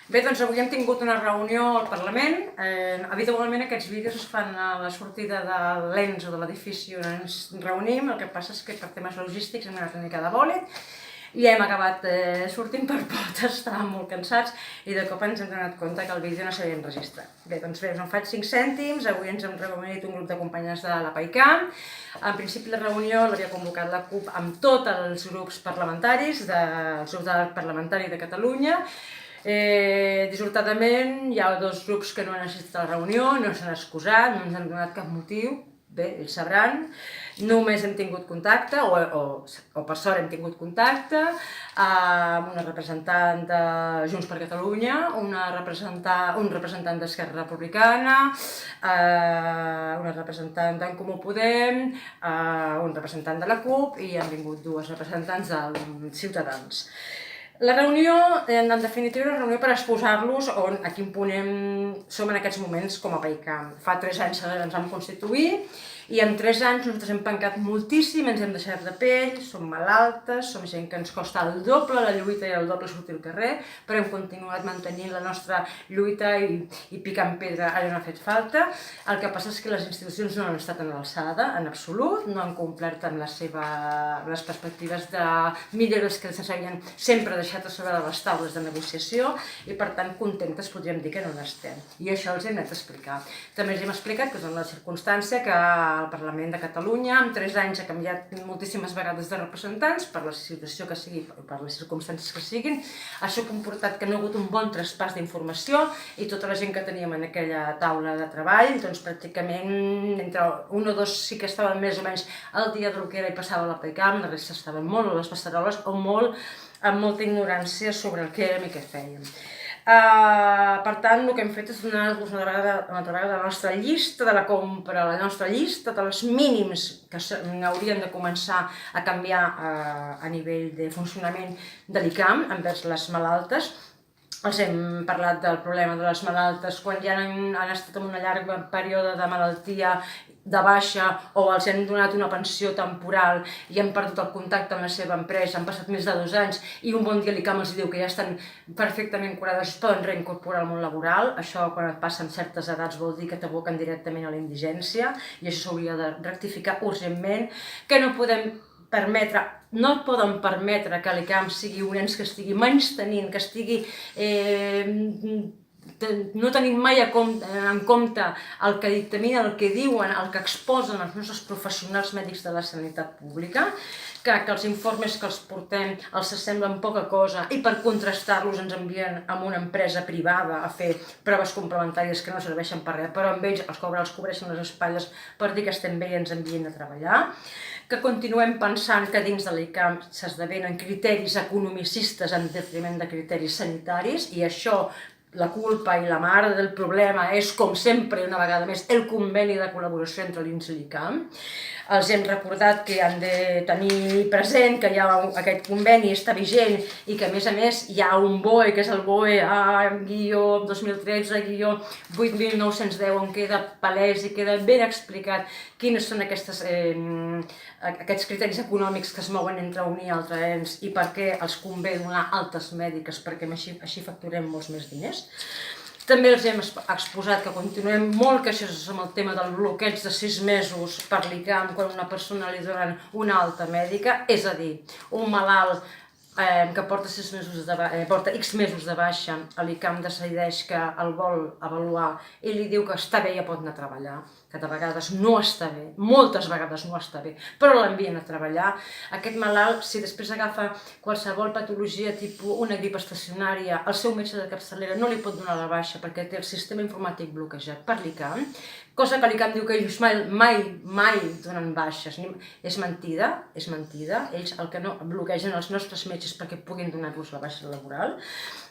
Bé, doncs avui hem tingut una reunió al Parlament. Habitualment aquests vídeos es fan a la sortida de l'ENS o de l'edifici on ens reunim. El que passa és que per temes logístics hem anat una mica de bòlit i hem acabat sortint per potes, estàvem molt cansats i de cop ens hem donat compte que el vídeo no s'havia enregistrat. Bé, doncs bé, us en faig 5 cèntims. Avui ens hem reunit un grup de companyes de la PAICAM. En principi la reunió l'havia convocat la CUP amb tots els grups parlamentaris, el grup parlamentari de Catalunya. Dissortadament hi ha 2 grups que no han assistit a la reunió, no s'han excusat, no ens han donat cap motiu. Bé, ells sabran. Només hem tingut contacte, o per sort hem tingut contacte, amb una representant de Junts per Catalunya, un representant d'Esquerra Republicana, una representant d'en Comú Podem, un representant de la CUP i han vingut 2 representants dels Ciutadans. La reunió, en definitiva, és una reunió per exposar-los a quin punt som en aquests moments com a PAICAM. Fa 3 anys que ens vam constituir i en 3 anys nosaltres hem pencat moltíssim, ens hem deixat de pell, som malaltes, som gent que ens costa el doble la lluita i el doble sortir al carrer, però hem continuat mantenint la nostra lluita i picant pedra allà on ha fet falta. El que passa és que les institucions no han estat en l'alçada, en absolut, no han complert amb les perspectives de millores que s'havien sempre deixat a sobre de les taules de negociació i per tant contentes podríem dir que no n'estem. I això els hem anat a explicar. També els hem explicat que és una circumstància que el Parlament de Catalunya en 3 anys ha canviat moltíssimes vegades de representants per la situació que sigui, per les circumstàncies que siguin. Això ha comportat que no ha hagut un bon traspàs d'informació i tota la gent que teníem en aquella taula de treball, doncs pràcticament entre 1 o 2 sí que estaven més o menys al dia del que era i passava a la PAICAM, la resta estaven molt a les passaroles o amb molta ignorància sobre el que érem i què fèiem. Per tant, el que hem fet és donar-vos una altra vegada la nostra llista de la compra, la nostra llista dels mínims que haurien de començar a canviar a nivell de funcionament de l'ICAM envers les malaltes. Els hem parlat del problema de les malaltes quan ja han estat en un llarg període de malaltia de baixa o els han donat una pensió temporal i han perdut el contacte amb la seva empresa, han passat més de 2 anys i un bon dia l'ICAM els diu que ja estan perfectament curades, es poden reincorporar al món laboral. Això quan et passen certes edats vol dir que t'aboquen directament a la indigència i això s'hauria de rectificar urgentment, que no podem permetre, no poden permetre que l'ICAM sigui un ens que estigui menystenint, que estigui no tenim mai en compte el que dictaminen, el que diuen, el que exposen els nostres professionals mèdics de la sanitat pública, que els informes que els portem els semblen poca cosa i per contrastar-los ens envien a una empresa privada a fer proves complementàries que no serveixen per res, però amb ells els cobreixen les espatlles per dir que estem bé i ens envien a treballar, que continuem pensant que dins de l'ICAM s'esdevenen criteris economicistes en detriment de criteris sanitaris i això la culpa i la mare del problema és, com sempre, una vegada més, el conveni de col·laboració entre l'INS i l'ICAM. Els hem recordat que han de tenir present que aquest conveni està vigent i que, a més, hi ha un BOE, que és el BOE A-2013-8.910, on queda palès i queda ben explicat quins són aquests criteris econòmics que es mouen entre un i altre ens i per què els convé donar altes mèdiques, perquè així facturem molts més diners. També els hem exposat que continuem molt queixosos amb el tema del bloqueig de 6 mesos per l'ICAM quan a una persona li donen una alta mèdica, és a dir, un malalt que porta X mesos de baixa, l'ICAM decideix que el vol avaluar i li diu que està bé i ja pot anar a treballar, que de vegades no està bé, moltes vegades no està bé, però l'envien a treballar. Aquest malalt, si després agafa qualsevol patologia tipus una grip estacionària, el seu metge de capçalera no li pot donar la baixa perquè té el sistema informàtic bloquejat per l'ICAM, cosa que l'ICAM diu que ells mai donen baixes. És mentida, ells el que no bloquegen els nostres metges perquè puguin donar-los la baixa laboral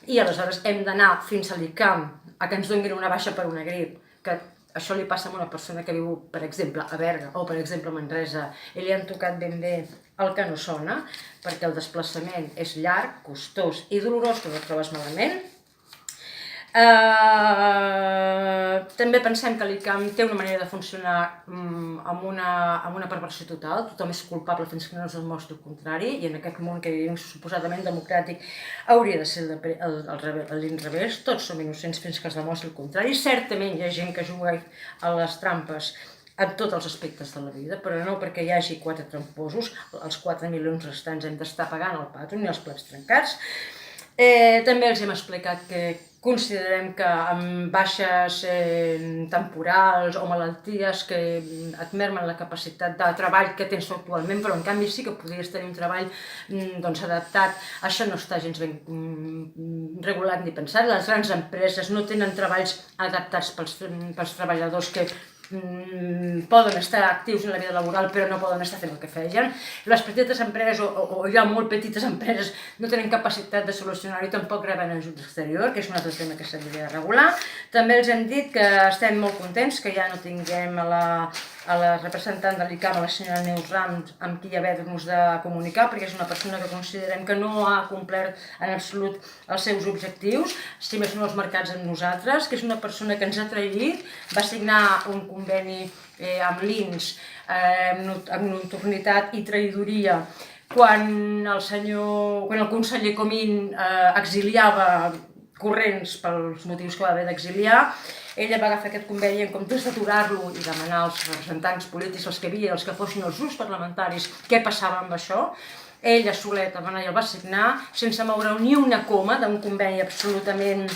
i aleshores hem d'anar fins a l'ICAM a que ens donin una baixa per una grip, que això li passa a una persona que viu, per exemple, a Berga o, per exemple, a Manresa i li han tocat ben bé el que no sona perquè el desplaçament és llarg, costós i dolorós quan et trobes malament. també pensem que l'ICAM té una manera de funcionar amb una perversió total, tothom és culpable fins que no es demostri el contrari, i en aquest món que vivim suposadament democràtic hauria de ser l'inrevés, tots som innocents fins que es demostri el contrari. Certament hi ha gent que juga a les trampes en tots els aspectes de la vida, però no perquè hi hagi 4 tramposos, els 4 milions restants hem d'estar pagant el pato ni els plats trencats. També els hem explicat que considerem que amb baixes temporals o malalties que et mermen la capacitat de treball que tens actualment, però en canvi sí que podries tenir un treball adaptat, això no està gens ben regulat ni pensat. Les grans empreses no tenen treballs adaptats pels treballadors que poden estar actius en la vida laboral però no poden estar fent el que feien. Les petites empreses o ja molt petites empreses no tenen capacitat de solucionar-ho i tampoc reben ajuts exterior, que és un altre tema que s'hauria de regular. També els hem dit que estem molt contents que ja no tinguem a la representant de l'ICAM, la senyora Neus Rams, amb qui haver-nos de comunicar, perquè és una persona que considerem que no ha complert en absolut els seus objectius, si més no els marcats amb nosaltres, que és una persona que ens ha traït, va signar un conveni amb l'INS amb nocturnitat i traïdoria quan el conseller Comín exiliava corrents pels motius que va haver d'exiliar. Ella va agafar aquest conveni en comptes d'aturar-lo i demanar als representants polítics, els que hi havia, els que fossin els grups parlamentaris, què passava amb això. Ella soleta va anar i el va signar sense moure ni una coma d'un conveni absolutament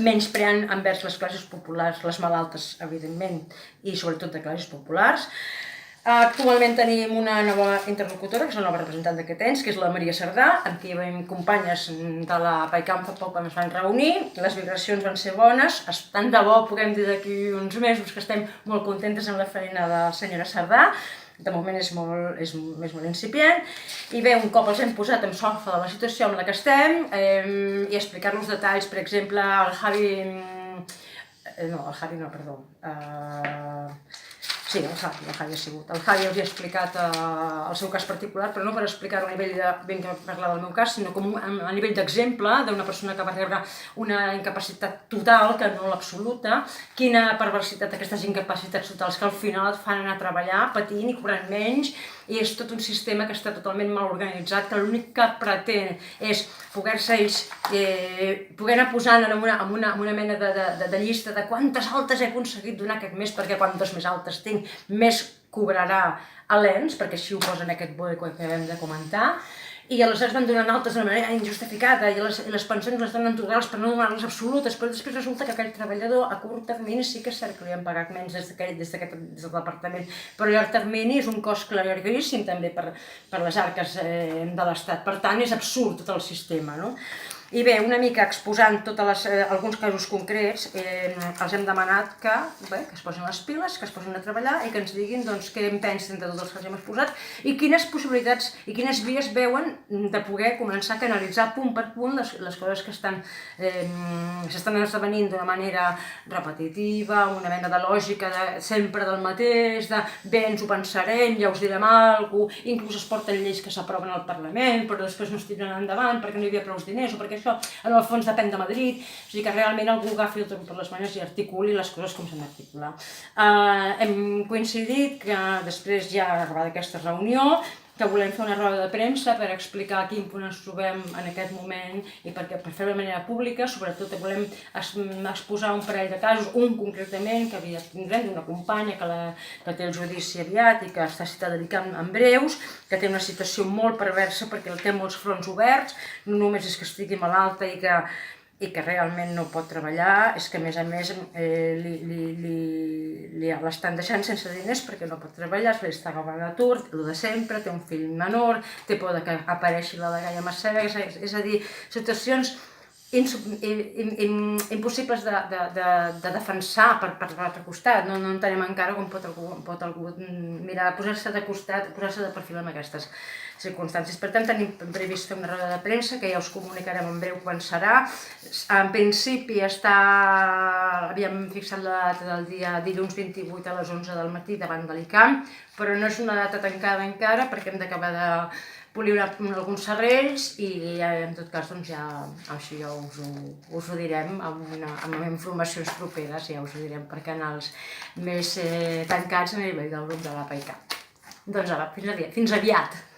menyspreant envers les classes populars, les malaltes, evidentment, i sobretot de classes populars. Actualment tenim una nova interlocutora, que és la nova representant d'aquest ens, que és la Maria Cerdà, amb qui veiem companyes de la PAICAM fa poc quan es van reunir. Les vibracions van ser bones, tant de bo puguem dir d'aquí uns mesos que estem molt contentes amb la feina de la senyora Cerdà. De moment és molt incipient, i bé, un cop els hem posat en solfa de la situació en la que estem i explicar-los detalls, per exemple, el Javi ha sigut. El Javi els ha explicat el seu cas particular, però no per explicar-ho a nivell de ben que parlar del meu cas, sinó com a nivell d'exemple d'una persona que va rebre una incapacitat total, que no l'absoluta, quina perversitat aquestes incapacitats totals que al final et fan anar a treballar patint i cobrant menys, i és tot un sistema que està totalment mal organitzat, que l'únic que pretén és poder-se ells poder anar posant en una mena de llista de quantes altes he aconseguit donar aquest mes, perquè quantes més altes tinc, més cobrarà a l'ENS, perquè així ho posen aquest BOE que acabem de comentar, i aleshores van donant altes de manera injustificada, i les pensions les donen totals per no donar-les absolutes, però després resulta que aquell treballador a curt termini sí que és cert que li han pagat menys des del departament, però a llarg termini és un cost claríssim també per les arques de l'Estat. Per tant, és absurd tot el sistema, no? I bé, una mica exposant alguns casos concrets, els hem demanat que es posin les piles, que es posin a treballar i que ens diguin què en pensen de tots els que els hem exposat i quines possibilitats i quines vies veuen de poder començar a canalitzar punt per punt les coses que s'estan esdevenint d'una manera repetitiva, una mena de lògica sempre del mateix, de bé, ens ho pensarem, ja us direm alguna cosa, inclús es porten lleis que s'aproven al Parlament però després no es tiren endavant perquè no hi havia prou diners o perquè això en el fons depèn de Madrid, o sigui que realment algú agafi el toro per les mans i articuli les coses com s'han d'articular. Hem coincidit que després ja acabada aquesta reunió que volem fer una roda de premsa per explicar a quin punt ens trobem en aquest moment i per fer-ho de manera pública, sobretot volem exposar un parell de casos, un concretament que aviat tindrem d'una companya que té el judici aviat i que està citada a l'ICAM en breus, que té una situació molt perversa perquè té molts fronts oberts, no només és que estigui malalta i que realment no pot treballar, és que a més l'estan deixant sense diners perquè no pot treballar, se li està agafant l'atur, el de sempre, té un fill menor, té por que apareixi la dgaia Massega, és a dir, situacions impossibles de defensar per l'altre costat. No entenem encara com pot algú mirar, posar-se de costat, posar-se de perfil en aquestes circumstàncies. Per tant, tenim previst fer una roda de premsa que ja us comunicarem en breu quan serà. En principi havíem fixat la data del dia dilluns 28 a les 11 del matí davant de l'ICAM, però no és una data tancada encara perquè hem d'acabar polir alguns serrells i en tot cas doncs ja això ja us ho direm amb informacions properes, ja us ho direm per canals més tancats a nivell del grup de l'APAICAP. Doncs ara, fins aviat!